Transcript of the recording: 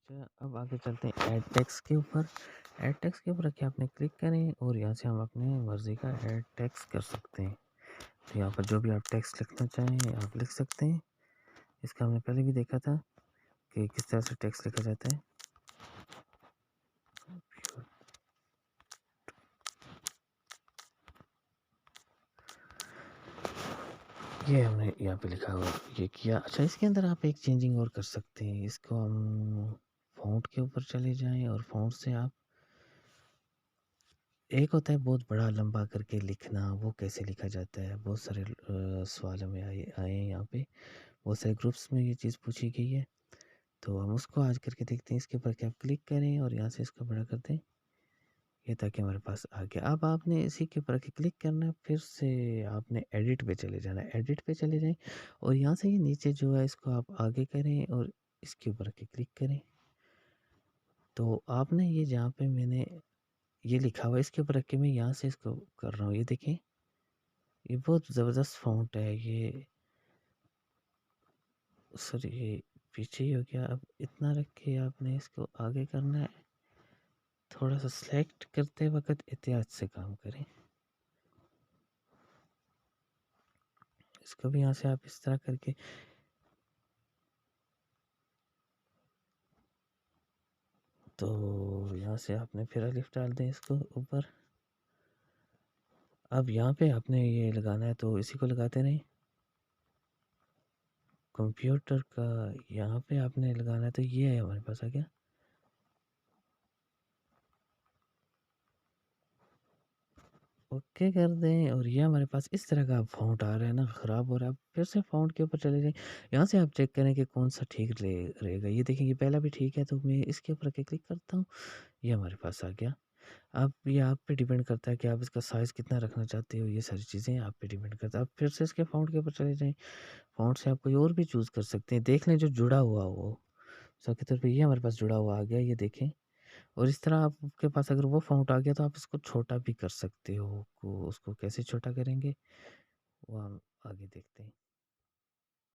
अच्छा, अब आगे चलते हैं ऐड टेक्स्ट के ऊपर। ऐड टेक्स्ट के ऊपर आके आपने क्लिक करें और यहाँ से हम अपने मर्ज़ी का ऐड टेक्स्ट कर सकते हैं। तो यहाँ पर जो भी आप टेक्स्ट लिखना चाहें आप लिख सकते हैं। इसका हमने पहले भी देखा था कि किस तरह से टेक्स्ट लिखा जाता है। ये हमने यहाँ पे लिखा हुआ ये किया। अच्छा, इसके अंदर आप एक चेंजिंग और कर सकते हैं। इसको हम फ़ॉन्ट के ऊपर चले जाएँ और फ़ॉन्ट से आप एक होता है बहुत बड़ा लंबा करके लिखना, वो कैसे लिखा जाता है? बहुत सारे सवाल हमें आए आए हैं यहाँ पे। बहुत सारे ग्रुप्स में ये चीज़ पूछी गई है, तो हम उसको आज करके देखते हैं। इसके ऊपर क्या आप क्लिक करें और यहाँ से इसको बड़ा कर दें, ये ताकि हमारे पास आ गया। अब आपने इसी के ऊपर आके क्लिक करना है, फिर से आपने एडिट पे चले जाना है। एडिट पे चले जाएँ और यहाँ से ये नीचे जो है इसको आप आगे करें और इसके ऊपर आके क्लिक करें। तो आपने ये जहाँ पे मैंने ये लिखा हुआ है इसके ऊपर रख के मैं यहाँ से इसको कर रहा हूँ, ये देखें, ये बहुत ज़बरदस्त फ़ॉन्ट है ये। सॉरी, ये पीछे ही हो गया। अब इतना रख के आपने इसको आगे करना है। थोड़ा सा सेलेक्ट करते वक्त एहतियात से काम करें। इसको भी यहाँ से आप इस तरह करके तो यहाँ से आपने फिर अलिफ डाल दें इसको ऊपर। अब यहाँ पे आपने ये लगाना है तो इसी को लगाते रहें। कंप्यूटर का यहाँ पे आपने लगाना है तो ये है हमारे पास आ गया। ओके कर दें और ये हमारे पास इस तरह का फ़ॉन्ट आ रहा है ना, ख़राब हो रहा है। अब फिर से फ़ॉन्ट के ऊपर चले जाएँ, यहाँ से आप चेक करें कि कौन-सा ठीक रहेगा। ये देखें, ये पहला भी ठीक है तो मैं इसके ऊपर आके क्लिक करता हूँ, ये हमारे पास आ गया। अब ये आप पे डिपेंड करता है कि आप इसका साइज़ कितना रखना चाहते हो, ये सारी चीज़ें आप पे डिपेंड करता है। आप फिर से इसके फ़ॉन्ट के ऊपर चले जाएँ, फ़ॉन्ट से आप कोई और भी चूज़ कर सकते हैं। देख लें जो जुड़ा हुआ हो। मिसाल के तौर पे ये हमारे पास जुड़ा हुआ आ गया, ये देखें। और इस तरह आपके पास अगर वो फ़ॉन्ट आ गया तो आप इसको छोटा भी कर सकते हो। को उसको कैसे छोटा करेंगे वो हम आगे देखते हैं।